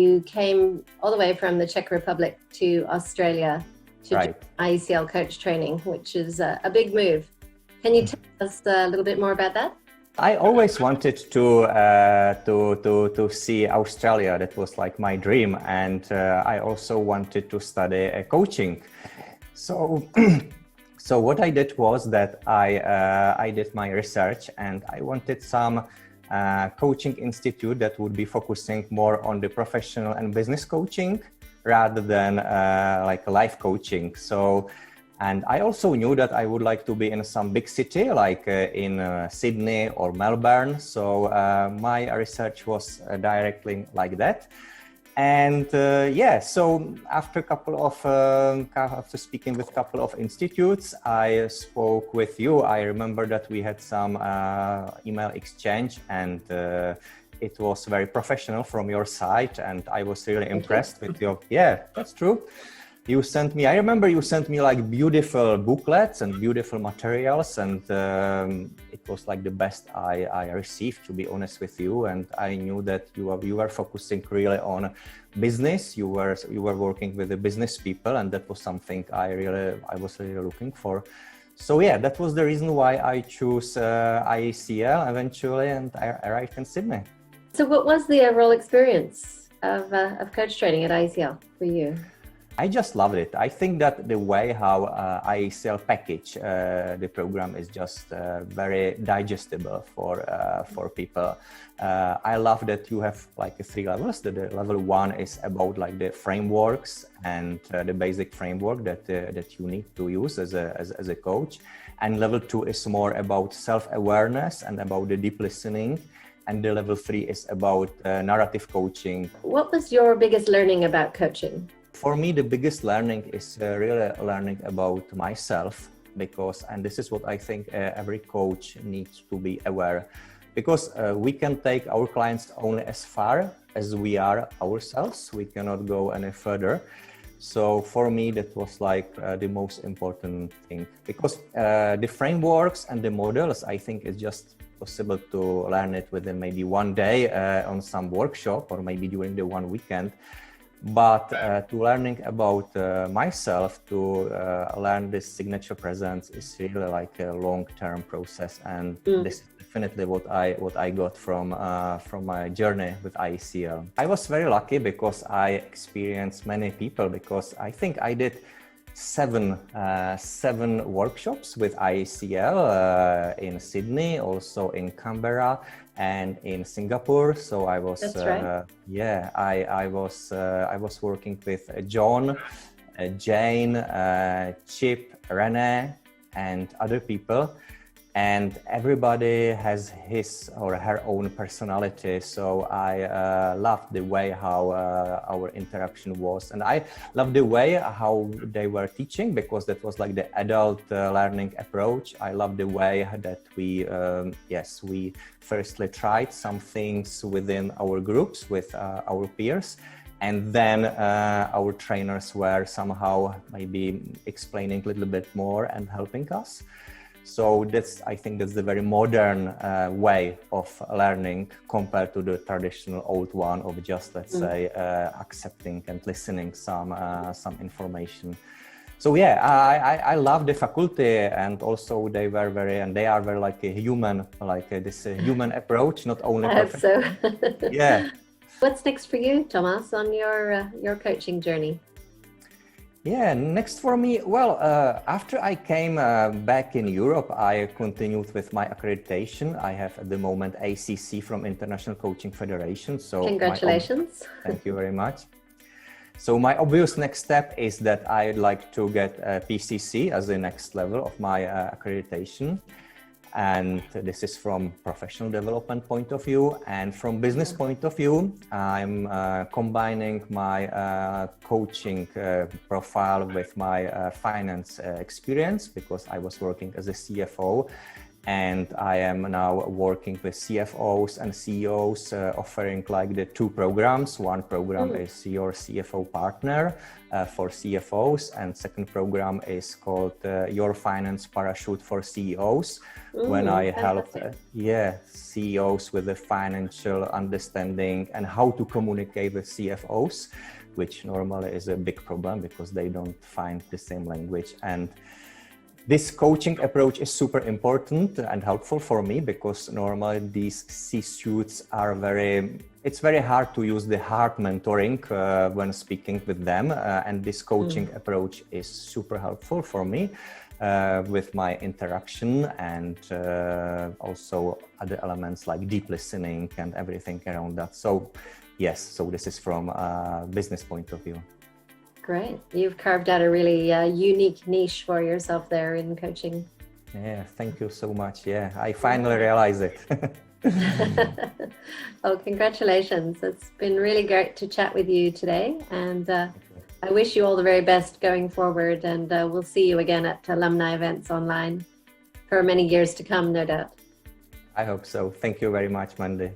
you came all the way from the Czech Republic to Australia to do IECL coach training, which is a big move. Can you tell us a little bit more about that? I always wanted to see Australia. That was like my dream, and I also wanted to study coaching. So, so what I did was that I did my research, and I wanted some coaching institute that would be focusing more on the professional and business coaching rather than like life coaching. So, and I also knew that I would like to be in some big city like in Sydney or Melbourne. So my research was directly like that. And yeah, so after after speaking with a couple of institutes, I spoke with you. I remember that we had some email exchange, and it was very professional from your side, and I was really impressed with your, yeah, that's true. You sent me, I remember you sent me like beautiful booklets and beautiful materials, and it was like the best I received, to be honest with you. And I knew that you were focusing really on business. You were working with the business people, and that was something I was really looking for. So yeah, that was the reason why I chose IECL eventually, and I arrived in Sydney. So what was the overall experience of coach training at IECL for you? I just loved it. I think that the way how IECL package the program is just very digestible for people. I love that you have like 3 levels. The level 1 is about like the frameworks and the basic framework that you need to use as a coach. And level 2 is more about self-awareness and about the deep listening. And the level 3 is about narrative coaching. What was your biggest learning about coaching? For me, the biggest learning is really learning about myself, because, and this is what I think every coach needs to be aware, because we can take our clients only as far as we are ourselves. We cannot go any further. So for me, that was like the most important thing, because the frameworks and the models, I think it's just possible to learn it within maybe one day on some workshop, or maybe during the one weekend. But to learning about myself, to learn this signature presence is really like a long-term process, and this is definitely what I got from my journey with IECL. I was very lucky because I experienced many people, because I think I did seven workshops with IECL in Sydney, also in Canberra, and in Singapore. So I was, yeah, I was working with John, Jane, Chip, Renee, and other people. And everybody has his or her own personality. So I loved the way how our interaction was. And I loved the way how they were teaching, because that was like the adult learning approach. I loved the way that we firstly tried some things within our groups with our peers. And then our trainers were somehow maybe explaining a little bit more and helping us. So I think that's the very modern way of learning compared to the traditional old one of just, let's say, accepting and listening some information. So yeah, I love the faculty, and also they are very like a human, like this human approach, not only. I hope so. Yeah. What's next for you, Tomas, on your coaching journey? Yeah, next for me, well, after I came back in Europe, I continued with my accreditation. I have at the moment ACC from International Coaching Federation. So congratulations. Thank you very much. So my obvious next step is that I'd like to get a PCC as the next level of my accreditation. And this is from professional development point of view, and from business point of view, I'm combining my coaching profile with my finance experience, because I was working as a CFO, And I am now working with CFOs and CEOs, offering like the two programs. One program is your CFO partner for CFOs, and second program is called your finance parachute for CEOs. When I help CEOs with the financial understanding and how to communicate with CFOs, which normally is a big problem because they don't find the same language. And this coaching approach is super important and helpful for me because normally these C-suites are it's very hard to use the hard mentoring when speaking with them. And this coaching approach is super helpful for me with my interaction and also other elements like deep listening and everything around that. So yes, so this is from a business point of view. Great. You've carved out a really unique niche for yourself there in coaching. Yeah, thank you so much. Yeah, I finally realized it. Oh, congratulations. It's been really great to chat with you today. And I wish you all the very best going forward. And we'll see you again at alumni events online for many years to come, no doubt. I hope so. Thank you very much, Mandy.